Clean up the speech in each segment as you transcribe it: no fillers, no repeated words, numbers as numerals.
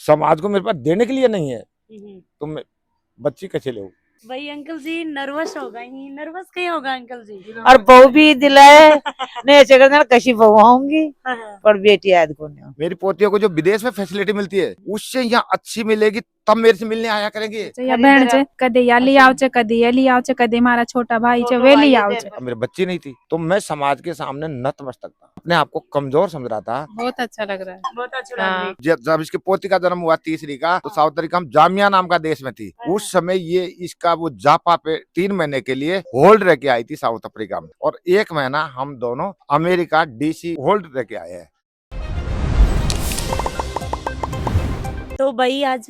समाज को मेरे पास देने के लिए नहीं है, तो मैं बच्ची कैसे ले? भाई अंकल जी नर्वस होगा ही, नर्वस कहीं होगा अंकल जी। और बहू भी दिलाए नहीं चकर कशी बहू आऊंगी पर बेटी याद को नहीं। मेरी पोतियों को जो विदेश में फैसिलिटी मिलती है उससे यहाँ अच्छी मिलेगी, तब मेरे से मिलने आया करेंगे। या बहन छे कदे या ली आव छे, कदे ये ली आव छे, कदे मारा छोटा भाई छे वे ली आव छे। अब मेरी बच्ची नहीं थी तो मैं समाज के सामने नतमस्तक था, अपने आप को कमजोर समझ रहा था। बहुत अच्छा लग रहा है, बहुत अच्छा लग रहा है। जब इसके पोती का जन्म हुआ तीसरी का, तो साउथ अफ्रीका हम जामिया नाम का देश में थी। उस समय ये इसका वो जापा पे 3 महीने के लिए होल्ड रह के आई थी साउथ अफ्रीका में, और 1 महीना हम दोनों अमेरिका DC होल्ड रह के आए हैं। तो भाई आज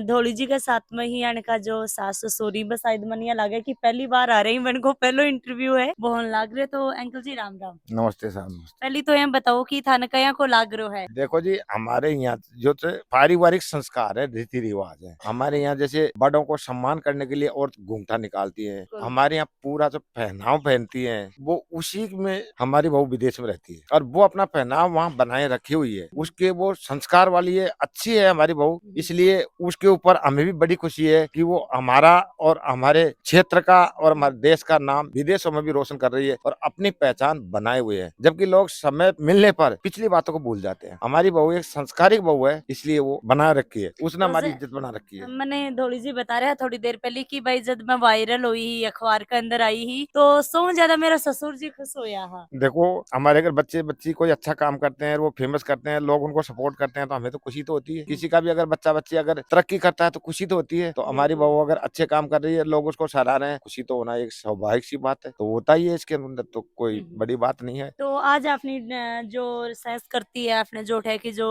धोली जी के साथ में ही आने का जो सास ससुरी बस शायद मन ये लगे कि पहली बार आ रही मन को पहलो इंटरव्यू है बोहन लाग रहे। तो अंकल जी राम राम। नमस्ते साहब, नमस्ते। पहली तो ये बताओ कि थाने कया को लाग रहो है। देखो जी, हमारे यहाँ जो पारिवारिक संस्कार है, रीति रिवाज है। हमारे यहाँ जैसे बड़ों को सम्मान करने के लिए औरत घूंघटा निकालती है, हमारे यहाँ पूरा जो पहनाव पहनती है वो उसी में हमारी बहू विदेश में रहती है और वो अपना पहनाव वहाँ बनाए रखी हुई है। उसके वो संस्कार वाली है, अच्छी है हमारी बहू, इसलिए उसके ऊपर हमें भी बड़ी खुशी है कि वो हमारा और हमारे क्षेत्र का और हमारे देश का नाम विदेशों में भी रोशन कर रही है और अपनी पहचान बनाए हुए है। जबकि लोग समय मिलने पर पिछली बातों को भूल जाते हैं। हमारी बहू एक संस्कारिक बहू है, इसलिए वो बना रखी है, उसने हमारी इज्जत बना रखी है। मैंने धोली जी बता रहा है थोड़ी देर पहले कि भाई जब मैं वायरल हुई ही अखबार के अंदर आई ही तो सौ ज्यादा मेरा ससुर जी खुश होया हा। देखो, हमारे अगर बच्चे बच्ची कोई अच्छा काम करते हैं, वो फेमस करते हैं, लोग उनको सपोर्ट करते हैं, तो हमें तो खुशी तो होती है। किसी का भी अगर बच्चा बच्ची अगर तरक्की करता है तो खुशी तो होती है। तो हमारी बहू अगर अच्छे काम कर रही है, लोग उसको सराह रहे हैं, खुशी तो होना एक स्वाभाविक सी बात है, तो होता ही है। इसके अंदर तो कोई बड़ी बात नहीं है। तो आज आपने जो रिसर्च करती है, आपने जो है कि जो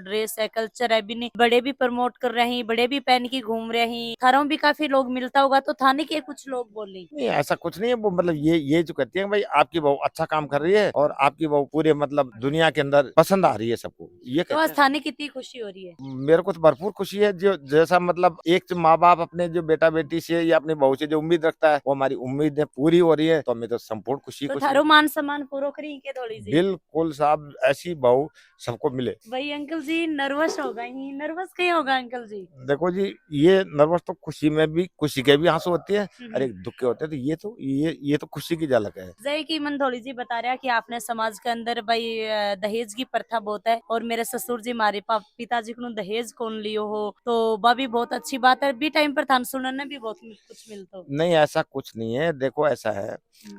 ड्रेस है, कल्चर है, भी नहीं बड़े भी प्रमोट कर रहे हैं, बड़े भी पहन के घूम रहे हैं, थारों भी काफी लोग मिलता होगा, तो थाने के कुछ लोग बोले नहीं, ऐसा कुछ नहीं है। वो मतलब ये जो कहती है भाई आपकी बहू अच्छा काम कर रही है और आपकी बहू पूरे मतलब दुनिया के अंदर पसंद आ रही है सबको, ये तो आज थाने कितनी खुशी हो रही है। मेरे को तो भरपूर खुशी है। जो जैसा मतलब एक माँ बाप अपने जो बेटा बेटी से या अपनी बहू से जो उम्मीद रखता है, वो हमारी उम्मीदें पूरी हो रही है, तो हमें तो संपूर्ण खुशी तो खुशी थारो मान सम्मान पूरा करी के थोड़ी सी। बिल्कुल साहब, ऐसी बहू सबको मिले। भाई अंकल जी नर्वस होगा ही, नर्वस कहीं होगा अंकल जी। देखो जी, ये नर्वस तो खुशी में भी, खुशी के भी आंसू होती है और एक दुख के होते हैं, तो ये तो खुशी की झलक है। जय की मन थोड़ी जी बता रहा कि आपने समाज के अंदर भाई दहेज की प्रथा बहुत है और मेरे ससुर जी हमारे पिताजी को दहेज कौन लियो हो, तो वह भी बहुत अच्छी बात है। बी टाइम पर थान सुनने भी बहुत कुछ मिलता हो। नहीं, ऐसा कुछ नहीं है। देखो ऐसा है,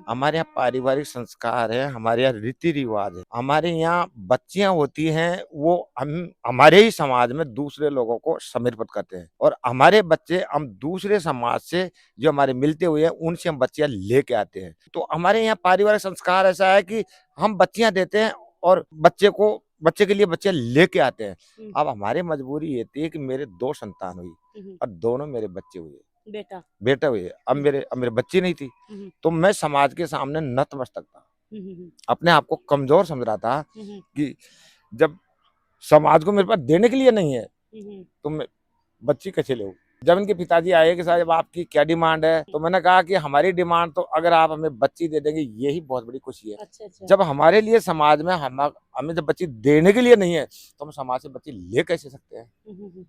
हमारे यहाँ पारिवारिक संस्कार है, हमारे यहाँ रीति रिवाज है। हमारे यहाँ बच्चियां होती हैं, वो हम हमारे ही समाज में दूसरे लोगों को समर्पित करते हैं और हमारे बच्चे हम दूसरे समाज से जो हमारे मिलते हुए हैं उनसे हम बच्चियां लेके आते हैं। तो हमारे यहाँ पारिवारिक संस्कार ऐसा है कि हम बच्चियां देते हैं और बच्चे के लिए बच्चे लेके आते हैं। अब हमारी मजबूरी ये थी कि मेरे 2 संतान हुई और दोनों मेरे बच्चे हुए, बेटा हुए। अब मेरे बच्ची नहीं थी, तो मैं समाज के सामने नतमस्तक था, अपने आप को कमजोर समझ रहा था कि जब समाज को मेरे पास देने के लिए नहीं है, तो मैं बच्ची कैसे ले? जब इनके पिताजी आए कि साहब आपकी क्या डिमांड है, तो मैंने कहा कि हमारी डिमांड तो अगर आप हमें बच्ची दे देंगे यही बहुत बड़ी खुशी है। अच्छा। जब हमारे लिए समाज में हमें जब बच्ची देने के लिए नहीं है, तो हम समाज से बच्ची ले कैसे सकते हैं?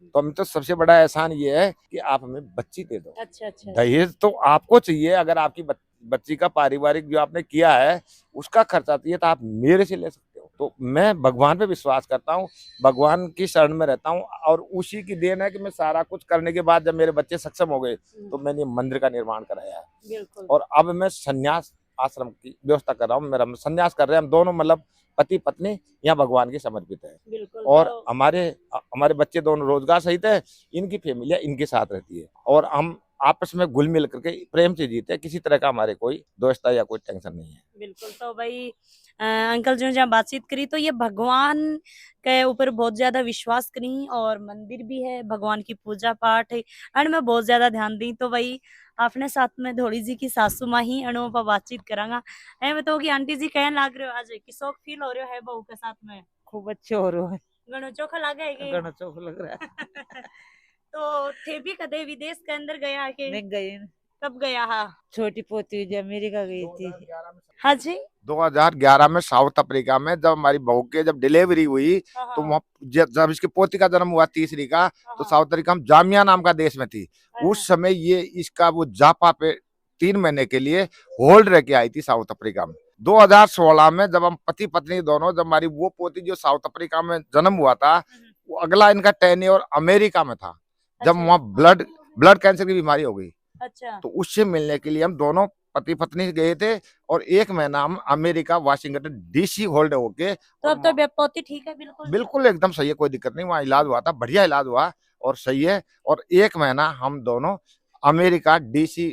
तो हमें तो सबसे बड़ा एहसान ये है कि आप हमें बच्ची दे दो। अच्छा। दहेज तो आपको चाहिए, अगर आपकी बच्ची का पारिवारिक जो आपने किया है उसका खर्चा चाहिए तो आप मेरे से ले सकते हो। तो मैं भगवान पे विश्वास करता हूँ, भगवान की शरण में रहता हूँ और उसी की देन है कि मैं सारा कुछ करने के बाद जब मेरे बच्चे सक्षम हो गए तो मैंने मंदिर का निर्माण कराया है और अब मैं संन्यास आश्रम की व्यवस्था कर रहा हूँ। मेरा संन्यास कर रहे हैं हम दोनों, मतलब पति पत्नी यहाँ भगवान के समर्पित है और हमारे बच्चे दोनों रोजगार सहित है, इनकी फैमिलियाँ इनके साथ रहती है और हम आपस में घुल मिल करके प्रेम से जीते हैं। किसी तरह का हमारे कोई दोस्ता या कोई टेंशन नहीं है। बिल्कुल। तो भाई अंकल जी ने जहाँ बातचीत करी तो ये भगवान के ऊपर बहुत ज्यादा विश्वास करी और मंदिर भी है, भगवान की पूजा पाठ है एंड मैं बहुत ज्यादा ध्यान दी। तो भाई आपने साथ में धोली जी की सासू माँ ही अणु पर बातचीत करांगा। मैं बताओ कि आंटी जी कहने लाग रहे हो आज कि शौक फील हो रहे है बहू के साथ में? खूब अच्छे हो रहे हैं, घणो चोखा लागे है कि? घणो चोख लग रहा है। तो थे भी कदे विदेश के अंदर गया के? नहीं गए, कब गया हाँ? छोटी पोती जो अमेरिका गई थी। हाँ जी। 2011 में साउथ अफ्रीका में जब हमारी बहू के जब डिलीवरी हुई हाँ, तो हाँ, वहाँ जब इसकी पोती का जन्म हुआ तीसरी का, तो हाँ, साउथ अफ्रीका में जामिया नाम का देश में थी। हाँ, उस समय ये इसका वो जापा पे 3 महीने के लिए होल्ड रह के आई थी साउथ अफ्रीका में। 2016 में जब हम पति पत्नी दोनों, जब हमारी वो पोती जो साउथ अफ्रीका में जन्म हुआ था, वो अगला इनका टेन्योर अमेरिका में था, जब अच्छा, वहाँ ब्लड कैंसर की बीमारी हो गई। अच्छा, तो उससे मिलने के लिए हम दोनों पति पत्नी गए थे और 1 महीना हम अमेरिका वाशिंगटन डीसी होल्ड होके, तो अब तो पोती ठीक है बिल्कुल? बिल्कुल एकदम सही है, कोई दिक्कत नहीं, वहाँ इलाज हुआ था, बढ़िया इलाज हुआ और सही है। और 1 महीना हम दोनों अमेरिका डीसी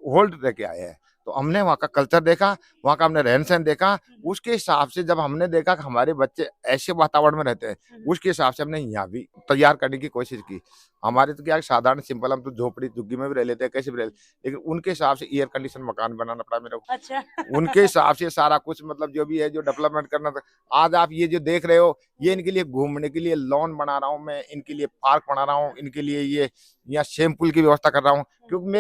होल्ड रह के आए हैं। तो हमने वहाँ का कल्चर देखा, वहाँ का हमने रहन सहन देखा, उसके हिसाब से जब हमने देखा कि हमारे बच्चे ऐसे वातावरण में रहते हैं, उसके हिसाब से हमने यहाँ भी तैयार करने की कोशिश की। हमारे तो क्या है, साधारण सिंपल, हम तो झोपड़ी झुग्गी में भी रह लेते हैं, कैसे भी रह लेते, लेकिन उनके हिसाब से एयर कंडीशन मकान बनाना पड़ा मेरे को। अच्छा। उनके हिसाब से सारा कुछ मतलब जो भी है, जो डेवलपमेंट करना था। आज आप ये जो देख रहे हो, ये इनके लिए घूमने के लिए लॉन बना रहा हूँ मैं, इनके लिए पार्क बना रहा हूँ, इनके लिए ये यहाँ स्विमिंग पूल की व्यवस्था कर रहा हूँ, क्योंकि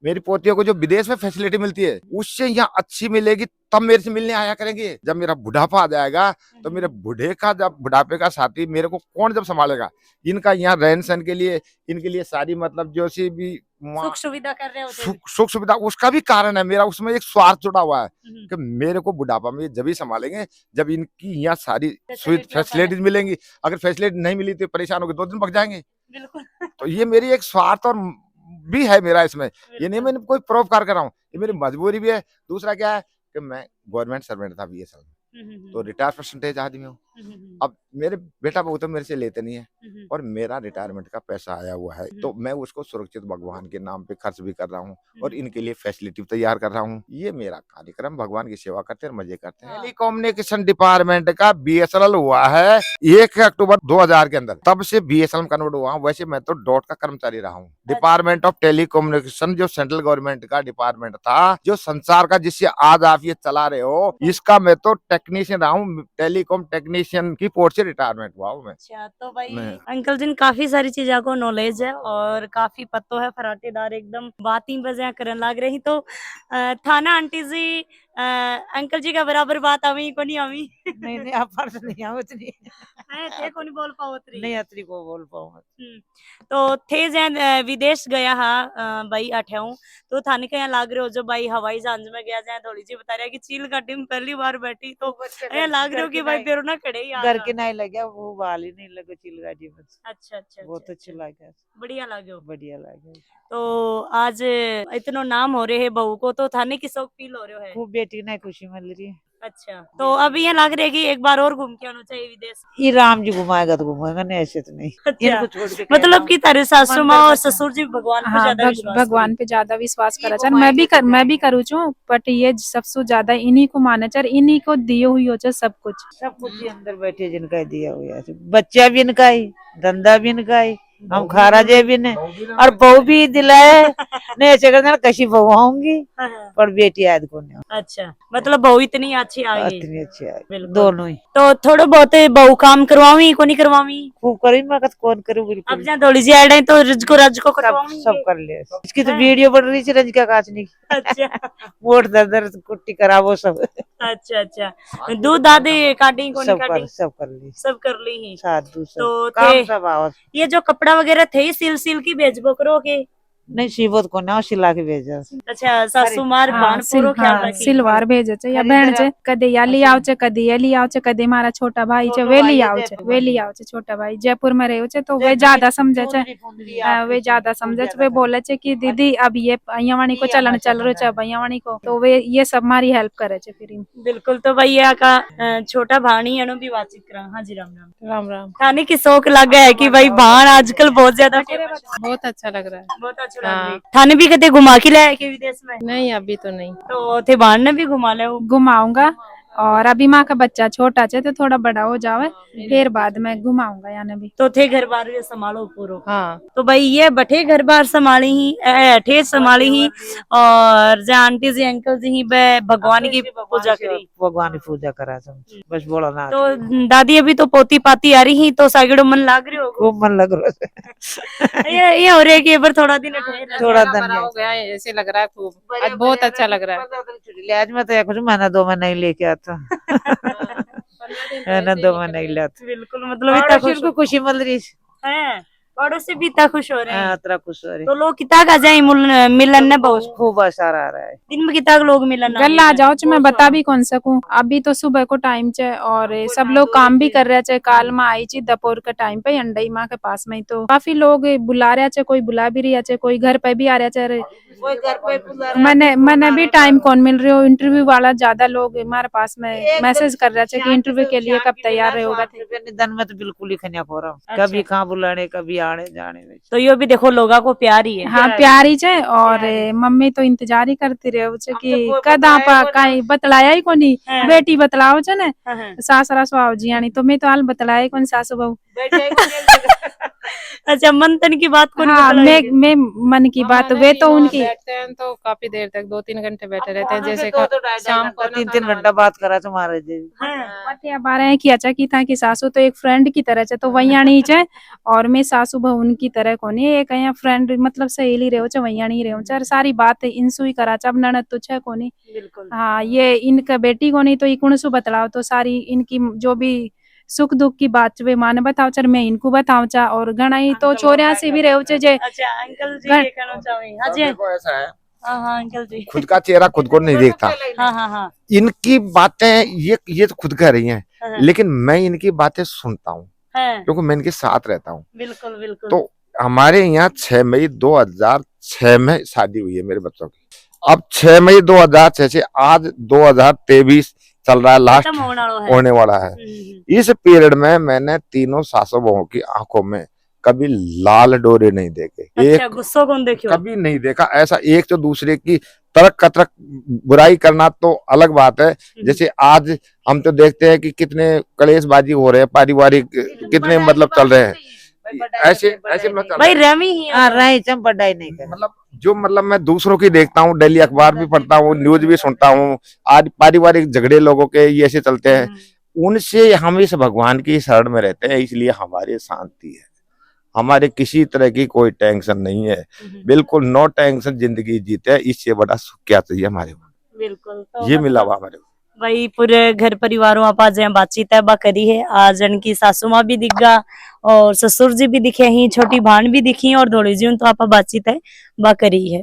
मेरी पोतियों को जो विदेश में फैसिलिटी मिलती है उससे यहाँ अच्छी मिलेगी, तब मेरे से मिलने आया करेंगे। जब मेरा बुढ़ापा आ जाएगा तो मेरे जब बुढ़ापे का साथी मेरे को कौन जब संभालेगा। इनका यहाँ रहन सहन के लिए, इनके लिए सारी मतलब जो सी भी सुख सुविधा कर रहे होते हैं। सुख सुविधा, उसका भी कारण है मेरा, उसमें एक स्वार्थ जुड़ा हुआ है कि मेरे को बुढ़ापा में जब ही संभालेंगे जब इनकी यहाँ सारी फैसिलिटीज मिलेंगी। अगर फैसिलिटी नहीं मिली तो परेशान होकर 2 दिन पक जाएंगे। बिल्कुल। तो ये मेरी एक स्वार्थ और भी है मेरा इसमें, ये नहीं मैंने कोई परोपकार कर रहा हूँ, ये मेरी मजबूरी भी है। दूसरा क्या है कि मैं गवर्नमेंट सर्वेंट था बीएसएल में, तो रिटायर परसेंटेज आदमी हूँ। अब मेरे बेटा बहू तो मेरे से लेते नहीं है और मेरा रिटायरमेंट का पैसा आया हुआ है, तो मैं उसको सुरक्षित भगवान के नाम पे खर्च भी कर रहा हूँ और इनके लिए फैसिलिटी तैयार कर रहा हूँ। ये मेरा कार्यक्रम, भगवान की सेवा करते हैं, मजे करते हैं। टेलीकम्युनिकेशन डिपार्टमेंट का बीएसएनएल हुआ है 1 अक्टूबर 2000 के अंदर, तब से बीएसएनएल कन्वर्ट हुआ हूँ। वैसे मैं तो डॉट का कर्मचारी रहा हूँ। डिपार्टमेंट ऑफ टेलीकम्युनिकेशन जो सेंट्रल गवर्नमेंट का डिपार्टमेंट था, जो संसार का, जिससे आज आप ये चला रहे हो, इसका मैं तो टेक्नीशियन रहा हूँ। टेलीकॉम टेक्नीशियन की पोस्ट से रिटायरमेंट हुआ हूँ मैं। अच्छा, तो भाई अंकल जी काफी सारी चीजा को नॉलेज है और काफी पतो है, फराटेदार एकदम बातें बजे करन लाग रही। तो थाना आंटी जी अंकल जी का बराबर बात आवी को नहीं आवी? नहीं आप पर नहीं आओ इतनी। थे को नहीं बोल पाओ उतरी? नहीं अतरी को बोल पाऊँ। तो थे जैन विदेश गया हा भाई अठ्याऊ, तो थाने का यहाँ लाग रहे हो जो भाई हवाई जहाज में गया जाए, थोड़ी सी बता रहा है कि चील गाड़ी में पहली बार बैठी, तो यहाँ लाग रहे हो कि भाई पेरो ना खड़े ही घर के नहीं लगे, वो बाल ही नहीं लगे चिल गाड़ी में। अच्छा अच्छा, बहुत अच्छा लगा, बढ़िया लगे, बढ़िया लगे। तो आज इतना नाम हो रहे है बहू को, तो थाने की शौक फील हो रहे है? खूब बेटी ने खुशी मिल रही है। अच्छा, तो अभी ये लग रहा है कि एक बार और घूम के आना चाहिए विदेश। ये राम जी घुमाएगा तो घुमाएगा, नहीं ऐसे तो नहीं। अच्छा, छोड़ के मतलब कि तारे सासू माँ और ससुर जी भगवान पे ज्यादा विश्वास भगवान पे ज्यादा विश्वास करा चल। मैं भी करूँ छू, बट ये सबसे ज्यादा इन्हीं को माने चल, इन्हीं को दियो हुई हो सब कुछ ही अंदर बैठे जिनका दिया हुआ है। बच्चा भी इनका ही, धंधा भी इनका ही, हम खा रहे भी ने, और बहू भी दिलाए नहीं ऐसे करना कशी बहू आऊंगी, पर बेटी आज को नहीं। अच्छा, मतलब बहू इतनी अच्छी आ गई? इतनी अच्छी आ गई, बिल्कुल। दोनों ही। तो थोड़ा बहुत बहू काम करवावी को नहीं करवावी? खूब करी मगत कौन करूँ, बिल्कुल। अब जहाँ थोड़ी सी ऐड है तो रज को कटवाऊंगी। सब कर ले। इसकी तो वीडियो बन रही थी रज का काचनी की। अच्छा, वोट दर कुट्टी करा वो सब। अच्छा अच्छा, दूध दादी काटी को नहीं काटी? सब कर ली, सब कर ली ही। तो काम सब आओ। ये जो कपड़ा वगैरह थे सिल की भेजबो करो के? नहीं सीबोत को ना सिला के भेजा। अच्छा, सासू मार बाण पूरो ख्याल रखी? सिलवार भेजे छे या बहन छे, कदे या ली आव छे, कदे ये ली आव छे, कदे मारा छोटा भाई छे वे ली आव छे, छोटा भाई जयपुर में रहो छे, तो वे ज्यादा समझे छे, वे ज्यादा समझे छे। वे बोले छे कि दीदी अब ये अयवाणी को चलन चल रहो छे, अयवाणी को, तो वे ये सब मारी हेल्प करे छे फिर। बिल्कुल, तो भैया का छोटा भाणी अनु भी बातचीत करा। हाँ जी, राम राम। राम राम। खाने की शौक लग गया है कि भाई भाण आजकल बहुत ज्यादा बहुत अच्छा लग रहा है, बहुत अच्छा लग रहा है। थाने भी कदे घुमा के लाया के विदेश में? नहीं अभी तो नहीं। तो थे भाण ने भी घुमा ले? घुमाऊंगा, और अभी माँ का बच्चा छोटा छे तो थोड़ा बड़ा हो जावे फिर बाद में घुमाऊंगा यानी भी। तो थे घर बार ये संभालो पूरो। हाँ तो भाई ये बठे घर बार संभाली ही अठे संभाली ही और जे आंटी जी अंकल जी ही बे भगवान की पूजा करी। भगवान की पूजा करा सब बस बोला ना तो दादी अभी तो पोती पाती आ रही ही तो सागड़ो मन लाग रही हो खूब मन लग रहा है ये हो रहा है कि एक बार थोड़ा दिन ठहर थोड़ा बड़ा धन्य हो गया है, ऐसे लग रहा है खूब। आज बहुत अच्छा लग रहा है। आज मैं तो कुछ महीना 2 महीना ही लेके आता ना 2 महीना ही लाता बिल्कुल मतलब इतना खुश को खुशी मिल रही है पड़ोसी भी इतना खुश हो रहे हैं। इतना खुश हो रही तो लोग कितना का जाए मिलन ने बहुत खूब असर आ रहा है दिन में कितना लोग मिलन गल आ जाओ च मैं बता भी कौन सकूं। अभी तो सुबह को टाइम चे और सब लोग काम भी कर रहे चे। काल माँ आई ची दोपहर के टाइम पे अंडई माँ के पास में ही तो काफी लोग बुला रहे चे, कोई बुला भी रहा चे, कोई घर पे भी आ रहा चे। कोई घर पे बुला रहा है, मैंने भी टाइम कौन मिल रही हो इंटरव्यू वाला ज्यादा लोग हमारे पास में मैसेज कर रहे थे कि इंटरव्यू के लिए कब तैयार रहेगा। निधन में तो बिल्कुल ही खनिया हो रहा कभी कहाँ बुलाने कभी आने जाने में तो यो भी देखो लोगा को प्यार ही है। हाँ प्यार ही चे और मम्मी तो इंतजार ही करती रहे चे कि कद आप कहीं बतलाया ही कोनी बेटी बतलाओ चे ने सासरा सुहाव जी आनी तो मैं तो हाल बतलाया ही कोनी सासू बहू। अच्छा मंथन की बात को हाँ मैं मन की बात वे तो उनकी बैठते हैं तो काफी देर तक 2-3 घंटे बैठे रहते हैं। जैसे शाम को 3-3 घंटा बात करा तुम्हारे जी पतिया बारे हैं कि अच्छा की था कि सासू तो एक फ्रेंड की तरह चे तो वही आनी चे और मैं सासू बहू उनकी तरह कोनी एक यहाँ फ्रेंड मतलब सहेली रहो चे वही आनी रहो चे सारी बात इंसु ही करा चे। अब ननद तो छे कोनी बिल्कुल हाँ ये इनका बेटी कोनी तो इकुण सु बतलाओ तो सारी इनकी जो भी सुख दुख की बात वे माने बताओ चर मैं इनको बताऊं चा और गणाई तो छोरिया से भी रहो चे जे। अच्छा अंकल जी ये कहना चाहे हाँ जी देखो ऐसा है हाँ हाँ अंकल जी खुद का चेहरा खुद को नहीं देखता। हाँ हाँ हाँ इनकी बातें ये तो खुद कह रही हैं हाँ। लेकिन मैं इनकी बातें सुनता हूँ हाँ, क्योंकि मैं इनके साथ रहता हूँ। बिल्कुल बिल्कुल तो हमारे यहाँ 6 मई 2006 में शादी हुई है मेरे बच्चों की। अब 6 मई 2006 से आज 2023 चल रहा है, लास्ट खत्म होने वाला है। इस पीरियड में मैंने तीनों सासों बहुओं की आंखों में कभी लाल डोरे नहीं देखे। अच्छा एक गुस्सो कौन देखियो कभी नहीं देखा ऐसा। एक तो दूसरे की तरक कतरक बुराई करना तो अलग बात है। जैसे आज हम तो देखते हैं कि कितने कलेशबाजी हो रहे हैं, पारिवारिक कितने मतलब चल रहे हैं, ऐसे मतलब चल रहे भाई हैं। रमी ही हाँ रही चम बढ़ाई नहीं कर मतलब मैं दूसरों की देखता हूँ, डेली अखबार भी पढ़ता हूँ, न्यूज भी सुनता हूँ। आज पारिवारिक झगड़े लोगों के ये ऐसे चलते हैं, उनसे हम इस भगवान की शरण में रहते हैं, इसलिए हमारी शांति है। हमारे किसी तरह की कोई टेंशन नहीं है, बिल्कुल नो टेंशन जिंदगी जीते हैं। इससे बड़ा सुख क्या चाहिए हमारे को, बिल्कुल तो ये मिला हुआ हमारे को। भाई पूरे घर परिवारों आप आज बातचीत है बा करी है। आज इनकी सासू माँ भी दिख गा और ससुर जी भी दिखे ही, छोटी भान भी दिखी और धोड़ी जी तो आप बातचीत है बा करी है।